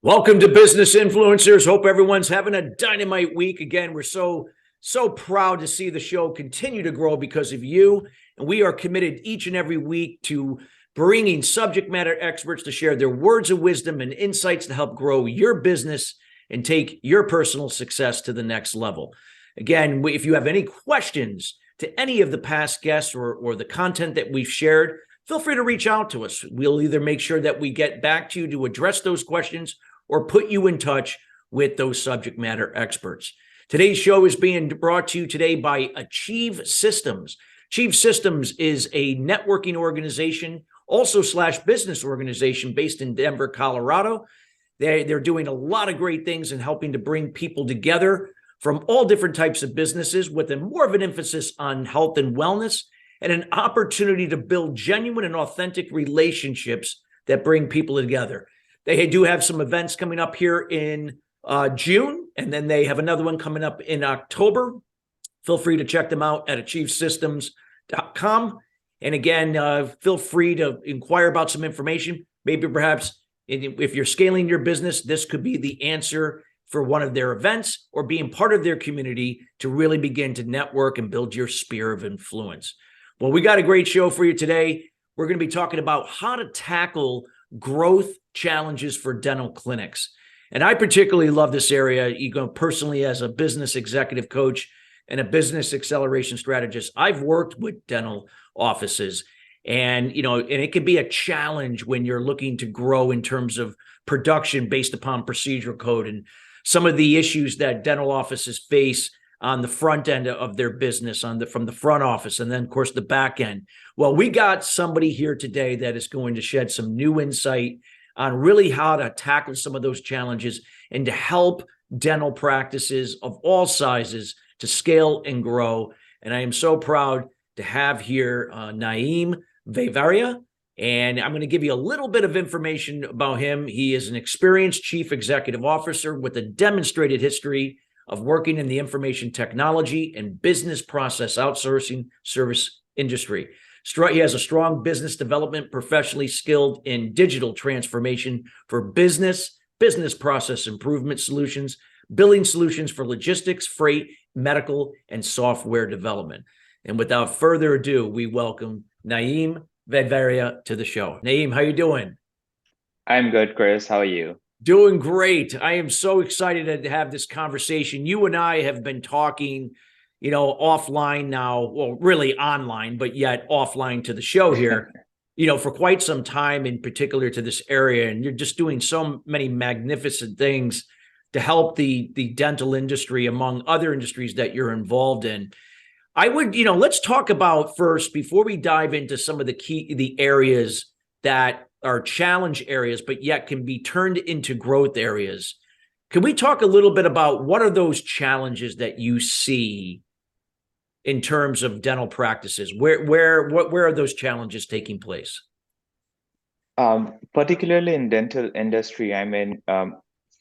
Welcome to Business Influencers. Hope everyone's having a dynamite week. Again, we're so proud to see the show continue to grow because of you. And we are committed each and every week to bringing subject matter experts to share their words of wisdom and insights to help grow your business and take your personal success to the next level. Again, if you have any questions to any of the past guests or the content that we've shared, feel free to reach out to us. We'll either make sure that we get back to you to address those questions or put you in touch with those subject matter experts. Today's show is being brought to you today by Achieve Systems. Achieve Systems is a networking organization, also / business organization based in Denver, Colorado. They're doing a lot of great things and helping to bring people together from all different types of businesses with more of an emphasis on health and wellness and an opportunity to build genuine and authentic relationships that bring people together. They do have some events coming up here in June, and then they have another one coming up in October. Feel free to check them out at achievesystems.com. And again, feel free to inquire about some information. Maybe perhaps if you're scaling your business, this could be the answer for one of their events or being part of their community to really begin to network and build your sphere of influence. Well, we got a great show for you today. We're going to be talking about how to tackle growth challenges for dental clinics. And I particularly love this area, personally as a business executive coach and a business acceleration strategist. I've worked with dental offices and it can be a challenge when you're looking to grow in terms of production based upon procedural code and some of the issues that dental offices face on the front end of their business, from the front office, and then, of course, the back end. Well, we got somebody here today that is going to shed some new insight on really how to tackle some of those challenges and to help dental practices of all sizes to scale and grow. And I am so proud to have here Naeem Vehvaria. And I'm going to give you a little bit of information about him. He is an experienced chief executive officer with a demonstrated history of working in the information technology and business process outsourcing service industry. He has a strong business development, professionally skilled in digital transformation for business process improvement solutions, billing solutions for logistics, freight, medical, and software development. And without further ado, we welcome Naeem Vehvaria to the show. Naeem, how you doing? I'm good, Chris. How are you? Doing great. I am so excited to have this conversation. You and I have been talking, offline now, well, really online, but yet offline to the show here, for quite some time, in particular to this area. And you're just doing so many magnificent things to help the dental industry, among other industries that you're involved in. I would, let's talk about first, before we dive into some of the areas that are challenge areas, but yet can be turned into growth areas. Can we talk a little bit about what are those challenges that you see in terms of dental practices? Where are those challenges taking place? Particularly in dental industry,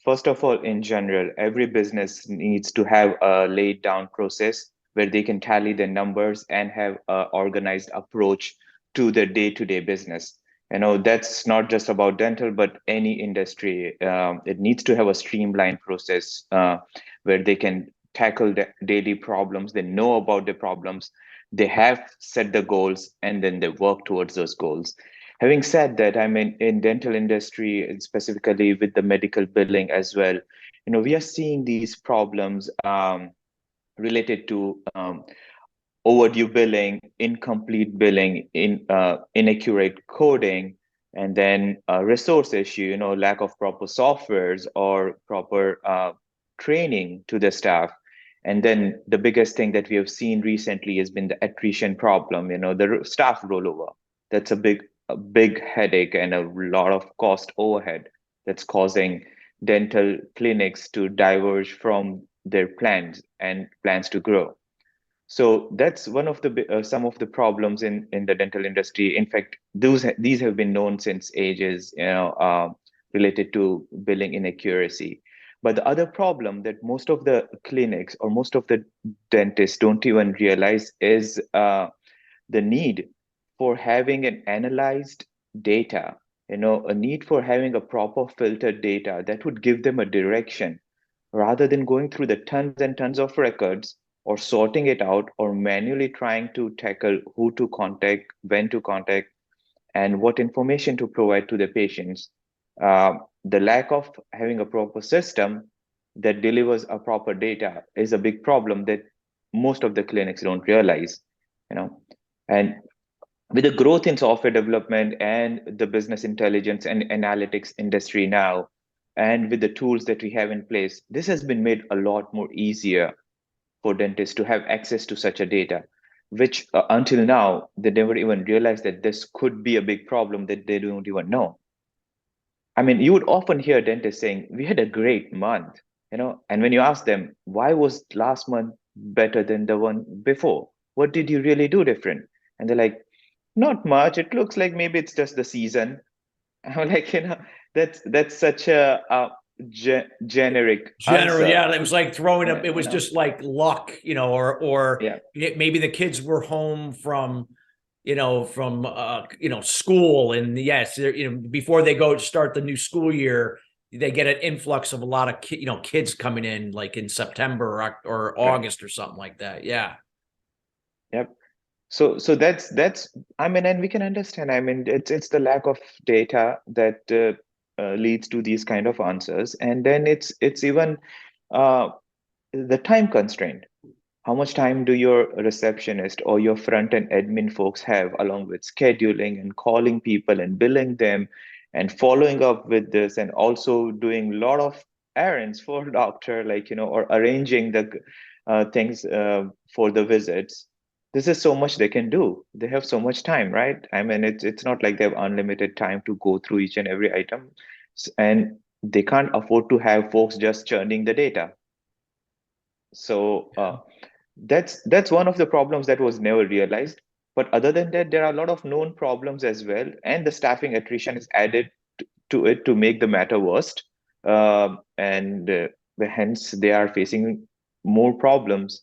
first of all, in general, every business needs to have a laid down process where they can tally their numbers and have an organized approach to their day-to-day business. That's not just about dental, but any industry. It needs to have a streamlined process where they can tackle the daily problems. They know about the problems. They have set the goals, and then they work towards those goals. Having said that, in dental industry, and specifically with the medical billing as well, we are seeing these problems related to overdue billing, incomplete billing, inaccurate coding, and then resource issue, lack of proper softwares or proper training to the staff. And then the biggest thing that we have seen recently has been the attrition problem, the staff rollover. That's a big headache and a lot of cost overhead that's causing dental clinics to diverge from their plans to grow. So that's one of the some of the problems in the dental industry. In fact, these have been known since ages, related to billing inaccuracy. But the other problem that most of the clinics or most of the dentists don't even realize is the need for having an analyzed data, a need for having a proper filtered data that would give them a direction rather than going through the tons and tons of records or sorting it out or manually trying to tackle who to contact, when to contact, and what information to provide to the patients. The lack of having a proper system that delivers a proper data is a big problem that most of the clinics don't realize, you know. And with the growth in software development and the business intelligence and analytics industry now, and with the tools that we have in place, this has been made a lot more easier for dentists to have access to such a data, which until now, they never even realized that this could be a big problem that they don't even know. I mean, you would often hear dentists saying, "We had a great month," and when you ask them, why was last month better than the one before? What did you really do different? And they're like, not much. It looks like maybe it's just the season. I'm like, that's such a generic General, answer. yeah, it was like throwing Yeah, up. It was just like luck, or yeah, maybe the kids were home from, school, and yes, before they go to start the new school year, they get an influx of a lot of kids coming in like in September or right. August or something like that. Yeah. Yep. So that's I mean, and we can understand. I mean, it's the lack of data that leads to these kind of answers, and then it's even uh, the time constraint. How much time do your receptionist or your front end admin folks have, along with scheduling and calling people and billing them and following up with this, and also doing a lot of errands for doctor, like, or arranging the things for the visits. This is so much they can do. They have so much time, right? I mean, it's not like they have unlimited time to go through each and every item, and they can't afford to have folks just churning the data. So that's one of the problems that was never realized. But other than that, there are a lot of known problems as well, and the staffing attrition is added to it to make the matter worst. And hence they are facing more problems.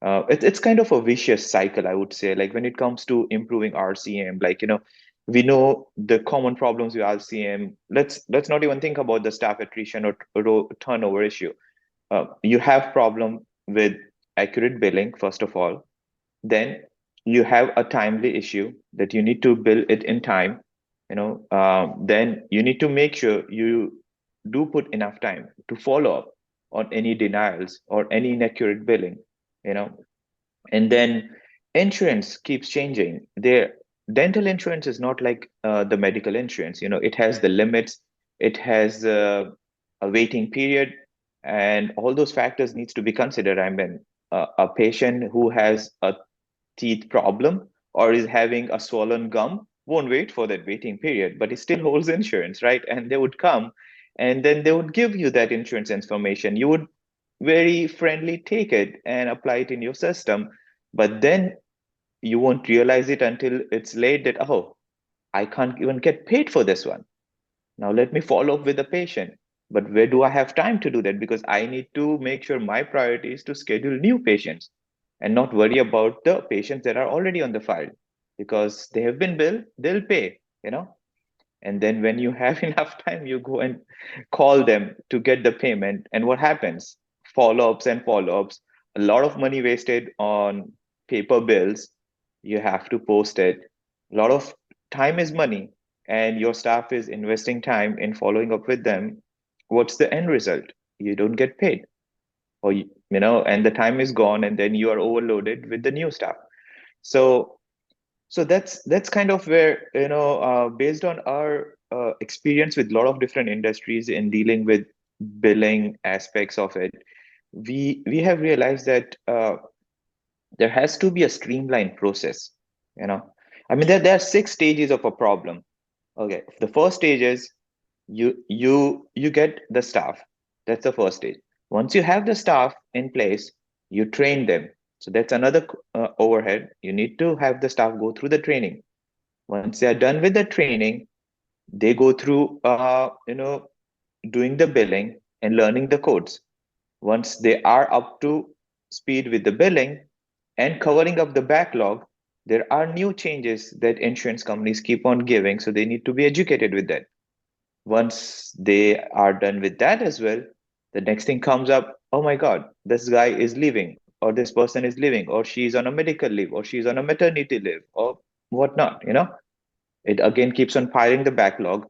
It's kind of a vicious cycle, I would say. Like when it comes to improving RCM, like, we know the common problems with RCM. Let's not even think about the staff attrition or turnover issue. You have problem with accurate billing, first of all. Then you have a timely issue that you need to bill it in time. Then you need to make sure you do put enough time to follow up on any denials or any inaccurate billing. you know and then insurance keeps changing. Their dental insurance is not like the medical insurance. It has the limits, it has a waiting period, and all those factors needs to be considered. I mean, a patient who has a teeth problem or is having a swollen gum won't wait for that waiting period, but it still holds insurance, right? And they would come, and then they would give you that insurance information. You would very friendly take it and apply it in your system, but then you won't realize it until it's late that, oh, I can't even get paid for this one. Now let me follow up with the patient. But where do I have time to do that? Because I need to make sure my priority is to schedule new patients and not worry about the patients that are already on the file, because they have been billed, they'll pay, and then when you have enough time, you go and call them to get the payment. And what happens? Follow-ups and follow-ups. A lot of money wasted on paper bills. You have to post it. A lot of time is money, and your staff is investing time in following up with them. What's the end result? You don't get paid, or and the time is gone, and then you are overloaded with the new stuff. So so that's kind of where, based on our experience with a lot of different industries in dealing with billing aspects of it, we have realized that there has to be a streamlined process. you know I mean, there are 6 stages of a problem. Okay, the first stage is you get the staff. That's the first stage. Once you have the staff in place, you train them. So that's another overhead. You need to have the staff go through the training. Once they are done with the training, they go through doing the billing and learning the codes. Once they are up to speed with the billing and covering up the backlog, there are new changes that insurance companies keep on giving, so they need to be educated with that. Once they are done with that as well, the next thing comes up, oh my God, this guy is leaving, or this person is leaving, or she's on a medical leave, or she's on a maternity leave, or whatnot, it again keeps on piling the backlog.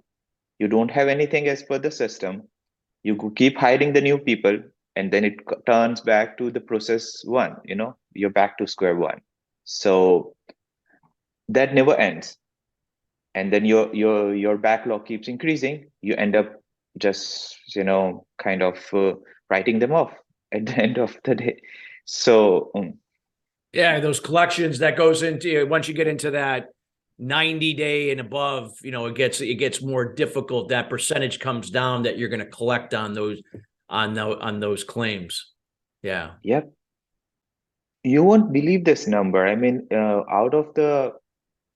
You don't have anything as per the system. You keep hiring the new people, and then it turns back to the process one, you're back to square one. So that never ends. And then your backlog keeps increasing. You end up just kind of writing them off at the end of the day. So Yeah, those collections that goes into, once you get into that 90-day and above, it gets more difficult. That percentage comes down that you're going to collect on those claims. Yeah. yep, you won't believe this number. I mean, out of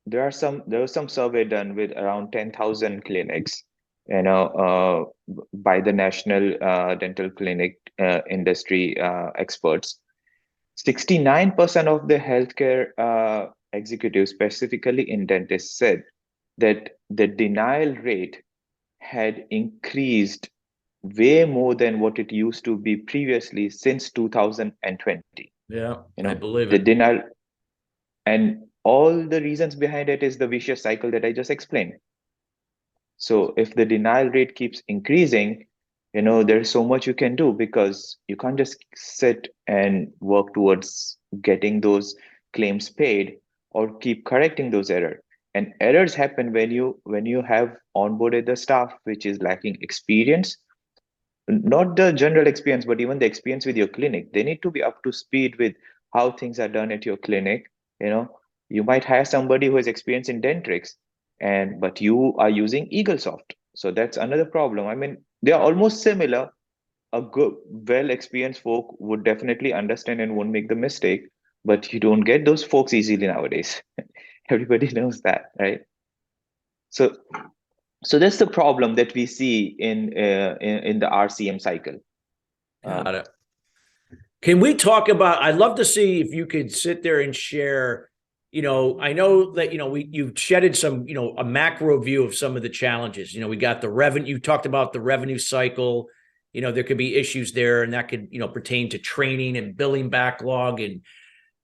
there was some survey done with around 10,000 clinics, by the National Dental Clinic industry experts. 69% of the healthcare executives, specifically in dentists, said that the denial rate had increased way more than what it used to be previously since 2020. Yeah, I believe The it. denial, and all the reasons behind it is the vicious cycle that I just explained. So if the denial rate keeps increasing, there's so much you can do, because you can't just sit and work towards getting those claims paid or keep correcting those errors. And errors happen when you have onboarded the staff which is lacking experience, not the general experience, but even the experience with your clinic. They need to be up to speed with how things are done at your clinic. You might hire somebody who has experience in Dentrix, but you are using Eaglesoft. So that's another problem. I mean, they are almost similar. A good, well experienced folk would definitely understand and won't make the mistake, but you don't get those folks easily nowadays. Everybody knows that, right? So that's the problem that we see in the RCM cycle. Got it. Can we talk about, I'd love to see if you could sit there and share, I know that, you've shedded some, a macro view of some of the challenges. We got the revenue, you talked about the revenue cycle, there could be issues there, and that could, pertain to training and billing backlog and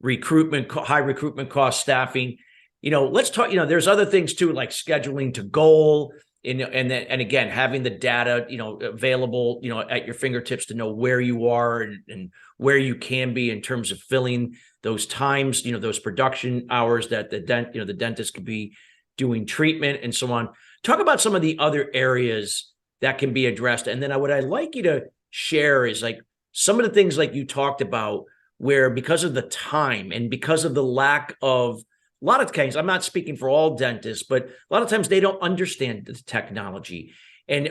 high recruitment cost, staffing. Let's talk, there's other things too, like scheduling to goal, and again, having the data, available, at your fingertips to know where you are and where you can be in terms of filling those times, those production hours that the dentist could be doing treatment and so on. Talk about some of the other areas that can be addressed. And then what I'd like you to share is like some of the things like you talked about, where because of the time and because of the lack of, a lot of times, I'm not speaking for all dentists, but a lot of times they don't understand the technology and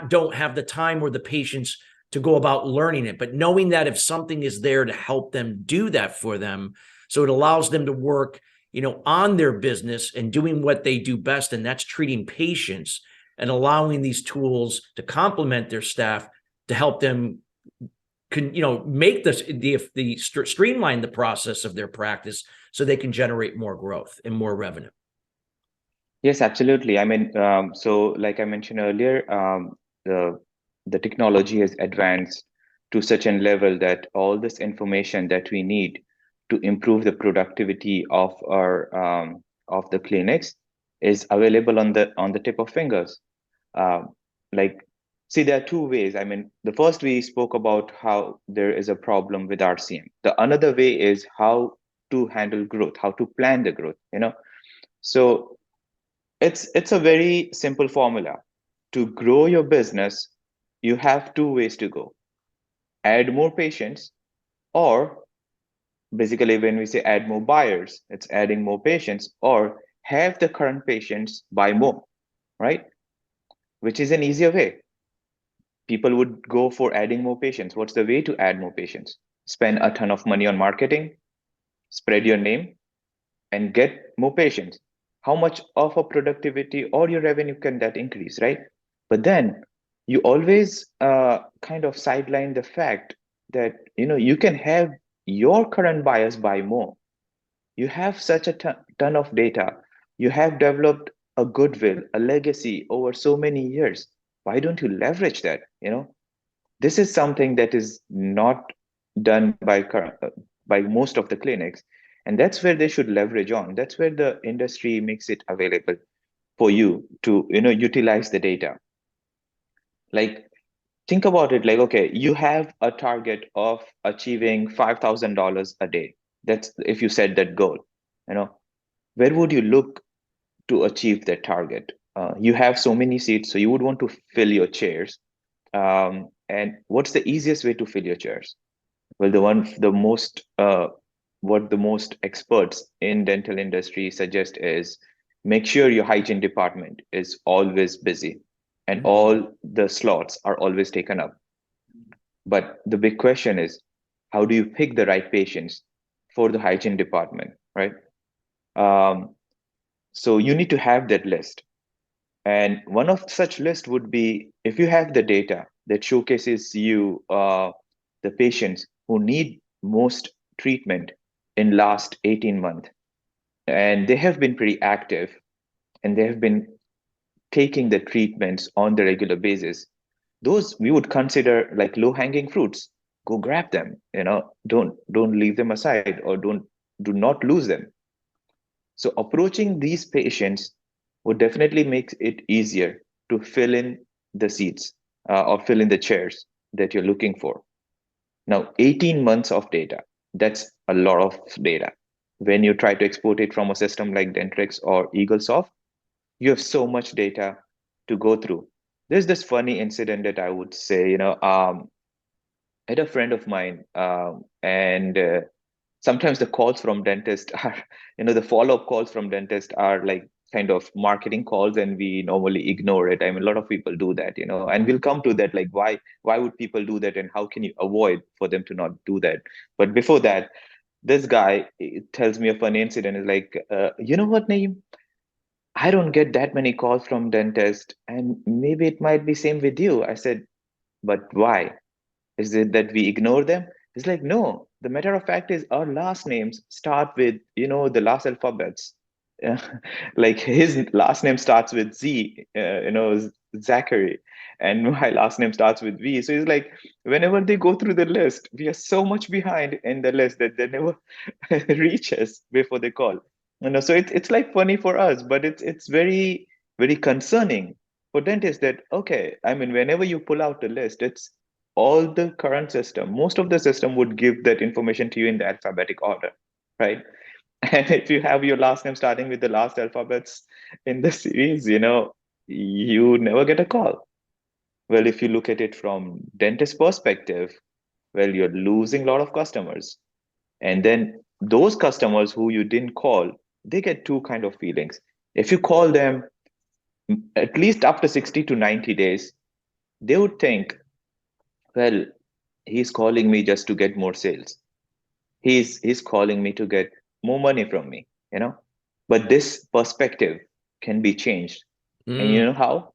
don't have the time or the patience to go about learning it. But knowing that if something is there to help them do that for them, so it allows them to work, on their business and doing what they do best, and that's treating patients, and allowing these tools to complement their staff to help them make streamline the process of their practice so they can generate more growth and more revenue. Yes, absolutely. I mean, so like I mentioned earlier, the technology has advanced to such a level that all this information that we need to improve the productivity of our of the clinics is available on the tip of fingers. Like, see, there are two ways. I mean, the first, we spoke about how there is a problem with RCM. The another way is how to handle growth, how to plan the growth. So it's a very simple formula. To grow your business, you have two ways to go: add more patients, or basically, when we say add more buyers, it's adding more patients, or have the current patients buy more, right? Which is an easier way. People would go for adding more patients. What's the way to add more patients? Spend a ton of money on marketing, spread your name, and get more patients. How much of a productivity or your revenue can that increase, right? But then you always kind of sideline the fact that you can have your current buyers buy more. You have such a ton of data. You have developed a goodwill, a legacy over so many years. Why don't you leverage that? This is something that is not done by most of the clinics, and that's where they should leverage on. That's where the industry makes it available for you to utilize the data. Like, think about it like, okay, you have a target of achieving $5,000 a day. That's if you set that goal. Where would you look to achieve that target? You have so many seats, so you would want to fill your chairs. And what's the easiest way to fill your chairs? Well, what the most experts in dental industry suggest is make sure your hygiene department is always busy and all the slots are always taken up. But the big question is, how do you pick the right patients for the hygiene department, right? Um, so you need to have that list. And one of such list would be if you have the data that showcases you the patients who need most treatment in last 18 months, and they have been pretty active and they have been taking the treatments on the regular basis, those we would consider like low hanging fruits. Go grab them, don't leave them aside, or do not lose them. So approaching these patients would definitely make it easier to fill in the seats or fill in the chairs that you're looking for. Now, 18 months of data, that's a lot of data. When you try to export it from a system like Dentrix or EagleSoft, you have so much data to go through. There's this funny incident that I would say, I had a friend of mine, and sometimes the calls from dentist are, the follow-up calls from dentist are like kind of marketing calls, and we normally ignore it. I mean, a lot of people do that, and we'll come to that, like why would people do that, and how can you avoid for them to not do that? But before that, this guy tells me a funny incident. Is like, you know what, Naeem? I don't get that many calls from dentist, and maybe it might be same with you. I said, but why? Is it that we ignore them? It's like, no. The matter of fact is our last names start with, the last alphabets. Yeah. Like his last name starts with Z, Zachary, and my last name starts with V. So it's like whenever they go through the list, we are so much behind in the list that they never reach us before they call. So it's like funny for us, but it's very, very concerning for dentists that, okay, I mean, whenever you pull out the list, it's all the current system, most of the system would give that information to you in the alphabetic order, right? And if you have your last name starting with the last alphabets in the series, you never get a call. Well, if you look at it from dentist perspective, well, you're losing a lot of customers. And then those customers who you didn't call, they get two kind of feelings. If you call them at least after 60 to 90 days, they would think, well, he's calling me just to get more sales. He's calling me to get more money from me. But this perspective can be changed. And you know how?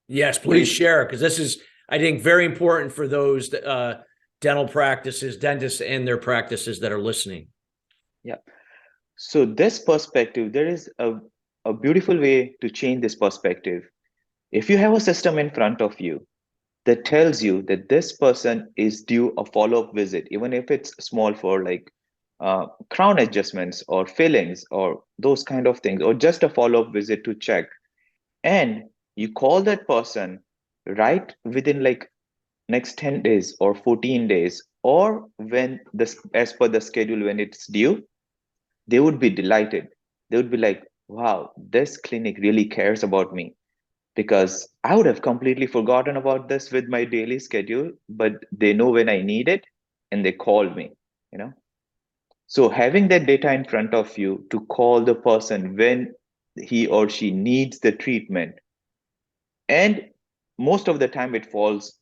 Yes, Well, please share, because this is, I think, very important for those dental practices, dentists and their practices that are listening. yeah. So this perspective, there is a beautiful way to change this perspective. If you have a system in front of you that tells you that this person is due a follow-up visit, even if it's small for like crown adjustments or fillings or those kind of things, or just a follow-up visit to check, and you call that person right within like next 10 days or 14 days, or when this as per the schedule when it's due, they would be delighted. They would be like, wow, this clinic really cares about me, because I would have completely forgotten about this with my daily schedule, but they know when I need it and they call me, you know. So having that data in front of you to call the person when he or she needs the treatment, and most of the time it falls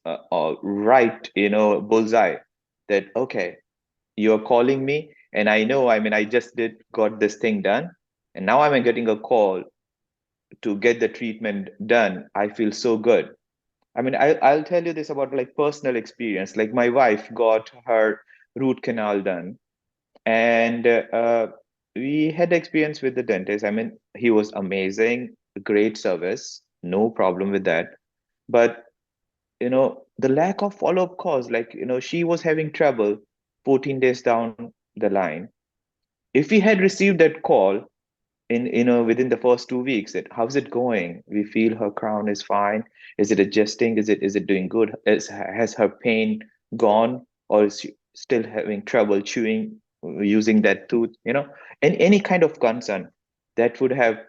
right, bullseye, that okay, you're calling me and I know, I mean, I just did got this thing done, and now I'm getting a call to get the treatment done. I feel so good. I mean, I'll tell you this about like personal experience. Like my wife got her root canal done, and we had experience with the dentist. I mean, he was amazing, great service, no problem with that. But the lack of follow-up calls, like, she was having trouble 14 days down the line. If we had received that call in within the first 2 weeks, that how's it going? We feel her crown is fine. Is it adjusting? Is it doing good? Has her pain gone, or is she still having trouble chewing using that tooth? And any kind of concern that would have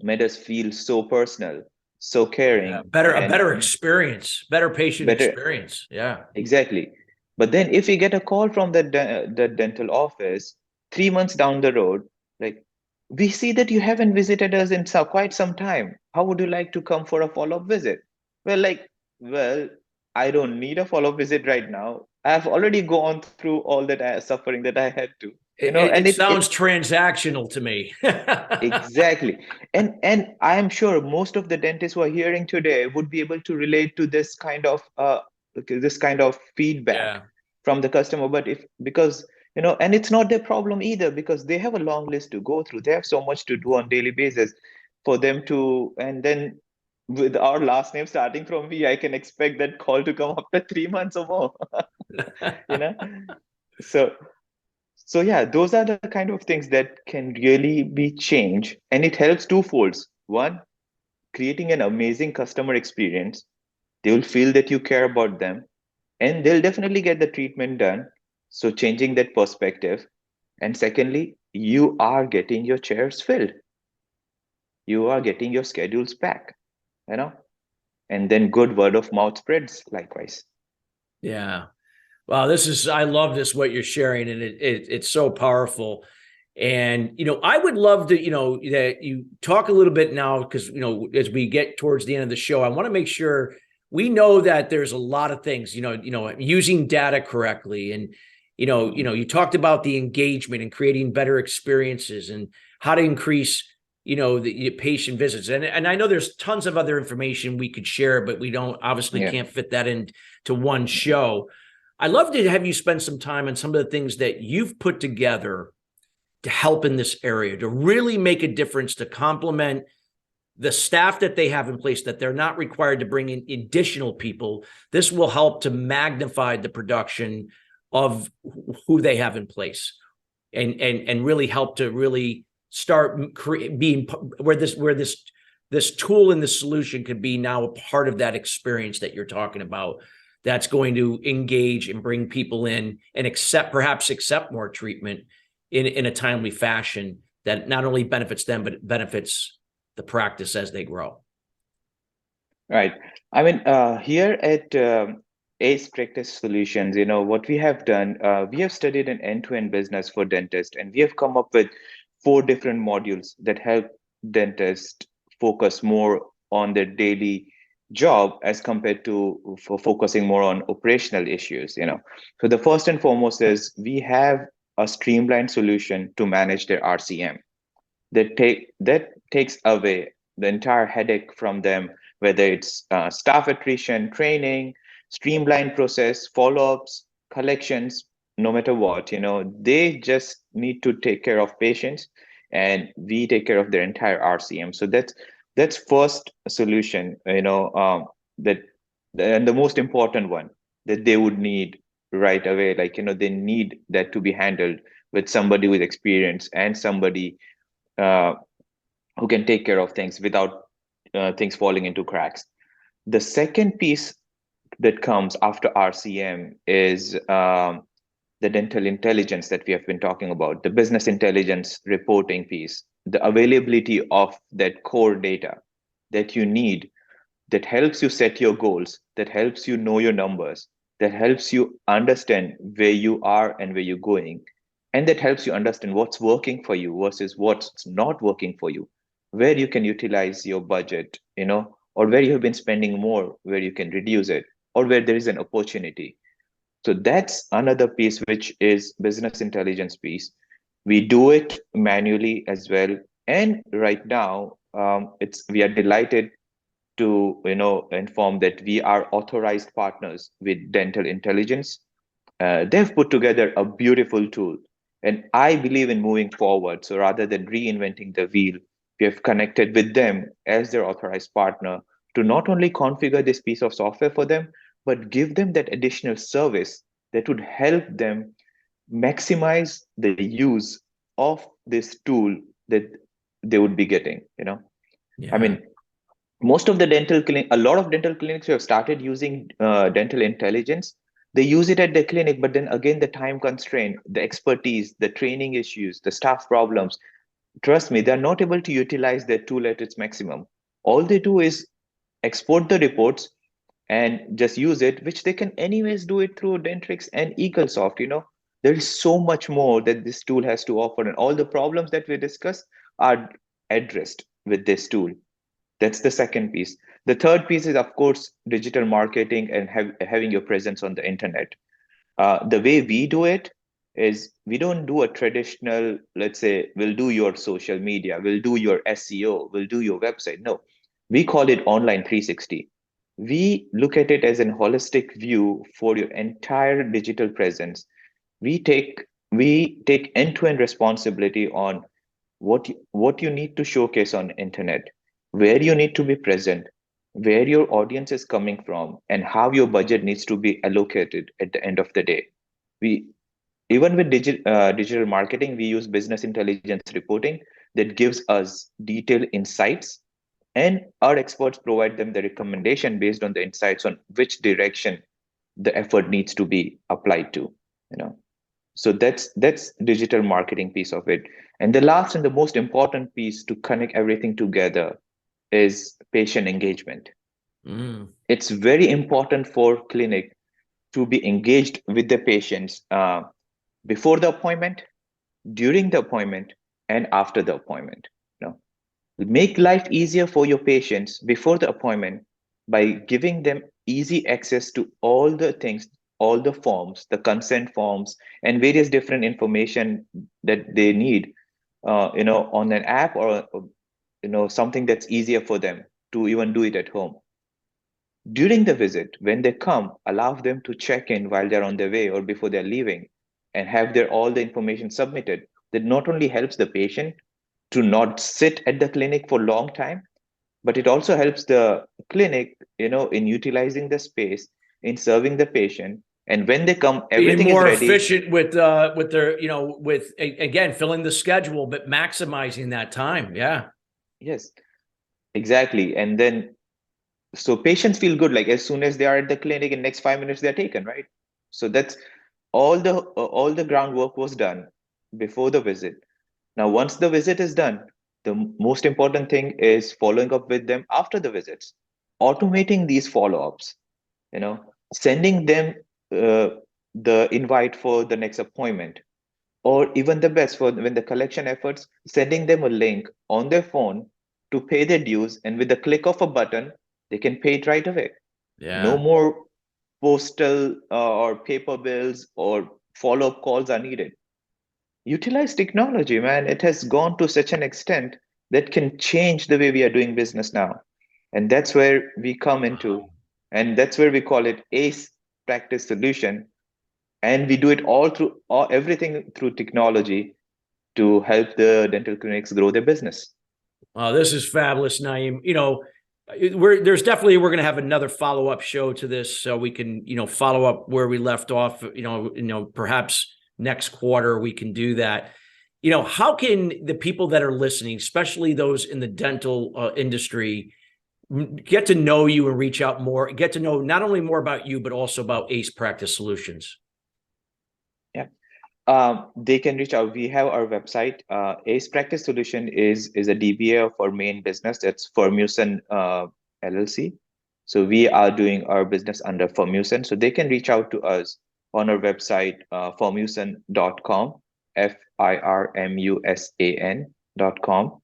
made us feel so personal, so Yeah, caring, a and better experience, better patient better. experience. Yeah. Exactly. But then if we get a call from the dental office 3 months down the road, like, we see that you haven't visited us in quite some time. How would you like to come for a follow-up visit? Well, like, well, I don't need a follow-up visit right now. I've already gone through all that suffering that I had to, It and it sounds transactional to me. exactly. And I am sure most of the dentists who are hearing today would be able to relate to this kind of feedback Yeah. from the customer. But if because and it's not their problem either, because they have a long list to go through. They have so much to do on daily basis for them to, and then with our last name starting from V, I can expect that call to come after 3 months or more. you know. So yeah, those are the kind of things that can really be changed, and it helps twofolds. One, creating an amazing customer experience. They will feel that you care about them, and they'll definitely get the treatment done. So changing that perspective. And secondly, you are getting your chairs filled. You are getting your schedules back, you know, and then good word of mouth spreads likewise. Yeah. Wow, I love this, what you're sharing, and it's so powerful. And, I would love to, that you talk a little bit now, because, as we get towards the end of the show, I want to make sure we know that there's a lot of things, using data correctly. And, you talked about the engagement and creating better experiences and how to increase, the patient visits. And I know there's tons of other information we could share, but we don't obviously Yeah. can't fit that into one show. I'd love to have you spend some time on some of the things that you've put together to help in this area, to really make a difference, to complement the staff that they have in place, that they're not required to bring in additional people. This will help to magnify the production of who they have in place, and really help to really start being where this tool and this solution could be now a part of that experience that you're talking about, that's going to engage and bring people in and perhaps accept more treatment in a timely fashion that not only benefits them, but benefits the practice as they grow. Right. I mean, here at Ace Practice Solutions, what we have done, we have studied an end-to-end business for dentists, and we have come up with 4 different modules that help dentists focus more on their daily job as compared to for focusing more on operational issues. So the first and foremost is we have a streamlined solution to manage their RCM that takes away the entire headache from them, whether it's staff attrition, training, streamlined process, follow-ups, collections, no matter what, they just need to take care of patients, and we take care of their entire RCM. So that's first solution, that and the most important one that they would need right away. Like, they need that to be handled with somebody with experience and somebody uh, who can take care of things without things falling into cracks. The second piece that comes after RCM is the dental intelligence that we have been talking about, the business intelligence reporting piece, the availability of that core data that you need, that helps you set your goals, that helps you know your numbers, that helps you understand where you are and where you're going, and that helps you understand what's working for you versus what's not working for you, where you can utilize your budget, or where you have been spending more, where you can reduce it, or where there is an opportunity. So that's another piece, which is business intelligence piece. We do it manually as well. And right now, we are delighted to inform that we are authorized partners with Dental Intelligence. They've put together a beautiful tool And I believe in moving forward. So rather than reinventing the wheel, we have connected with them as their authorized partner to not only configure this piece of software for them, but give them that additional service that would help them maximize the use of this tool that they would be getting. I Yeah. mean, most of the dental clinic, a lot of dental clinics who have started using dental intelligence, they use it at the clinic, but then again, the time constraint, the expertise, the training issues, the staff problems, trust me, they're not able to utilize their tool at its maximum. All they do is export the reports and just use it, which they can anyways do it through Dentrix and Eaglesoft. There is so much more that this tool has to offer, and all the problems that we discussed are addressed with this tool. That's the second piece. The third piece is, of course, digital marketing and having your presence on the internet. The way we do it is we don't do a traditional, let's say, we'll do your social media, we'll do your SEO, we'll do your website. No, we call it online 360. We look at it as an holistic view for your entire digital presence. We take end-to-end responsibility on what you need to showcase on internet, where you need to be present, where your audience is coming from, and how your budget needs to be allocated at the end of the day. We Even with digital marketing, we use business intelligence reporting that gives us detailed insights, and our experts provide them the recommendation based on the insights on which direction the effort needs to be applied to. So that's digital marketing piece of it. And the last and the most important piece to connect everything together is patient engagement. Mm. It's very important for clinic to be engaged with the patients before the appointment, during the appointment, and after the appointment. You know, Make life easier for your patients before the appointment by giving them easy access to all the things, all the forms, the consent forms, and various different information that they need, on an app, or something that's easier for them to even do it at home. During the visit, when they come, allow them to check in while they're on their way or before they're leaving, and have their all the information submitted. That not only helps the patient to not sit at the clinic for long time, but it also helps the clinic, in utilizing the space, in serving the patient. And when they come, Being everything is more ready. efficient with their, again, filling the schedule, but maximizing that time. Yeah. Yes, exactly. And then, so patients feel good, like as soon as they are at the clinic, in next 5 minutes they're taken, right? So that's all the groundwork was done before the visit. Now, once the visit is done, the most important thing is following up with them after the visits, automating these follow-ups, sending them uh, the invite for the next appointment, or even the best for when the collection efforts, sending them a link on their phone to pay their dues, and with the click of a button, they can pay it right away. No Yeah. more postal or paper bills or follow-up calls are needed. Utilize technology, man. It has gone to such an extent that can change the way we are doing business now. And that's where we come into, and that's where we call it ACE practice solution. And we do it everything through technology to help the dental clinics grow their business. This is fabulous, Naeem. We're going to have another follow-up show to this, so we can, follow up where we left off, perhaps next quarter we can do that. How can the people that are listening, especially those in the dental industry, get to know you and reach out more, get to know not only more about you, but also about ACE Practice Solutions? Yeah. They can reach out. We have our website. Ace Practice Solution is a DBA of our main business. That's Formuson LLC. So we are doing our business under Formuson. So they can reach out to us on our website, formuson.com, FIRMUSAN.com.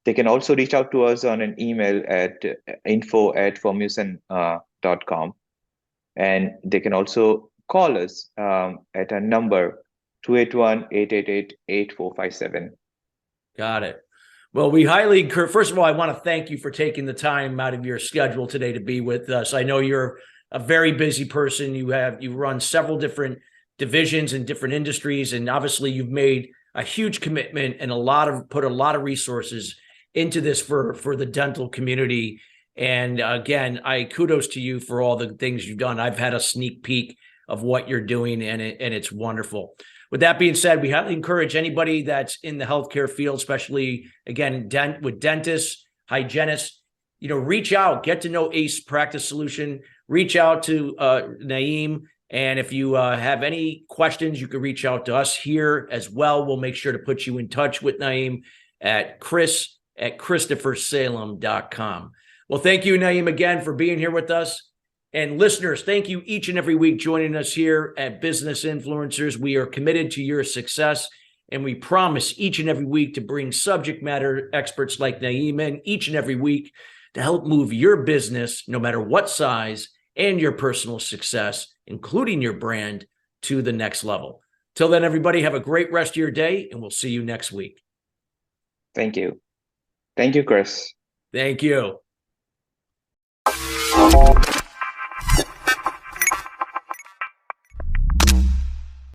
They can also reach out to us on an email at info@formuson.com. And they can also call us at a number 281-888-8457. Got it. Well, we highly encourage. First of all, I want to thank you for taking the time out of your schedule today to be with us. I know you're a very busy person. You run several different divisions in different industries. And obviously you've made a huge commitment and put a lot of resources into this for the dental community. And again, I kudos to you for all the things you've done. I've had a sneak peek of what you're doing, and it's wonderful. With that being said, we highly encourage anybody that's in the healthcare field, especially again, with dentists, hygienists, reach out, get to know Ace Practice Solution, reach out to Naeem. And if you have any questions, you can reach out to us here as well. We'll make sure to put you in touch with Naeem at chris@christophersalem.com. Well, thank you, Naeem, again for being here with us. And listeners, thank you each and every week joining us here at Business Influencers. We are committed to your success, and we promise each and every week to bring subject matter experts like Naeem in each and every week to help move your business, no matter what size, and your personal success, including your brand, to the next level. Till then, everybody, have a great rest of your day, and we'll see you next week. Thank you. Thank you, Chris. Thank you.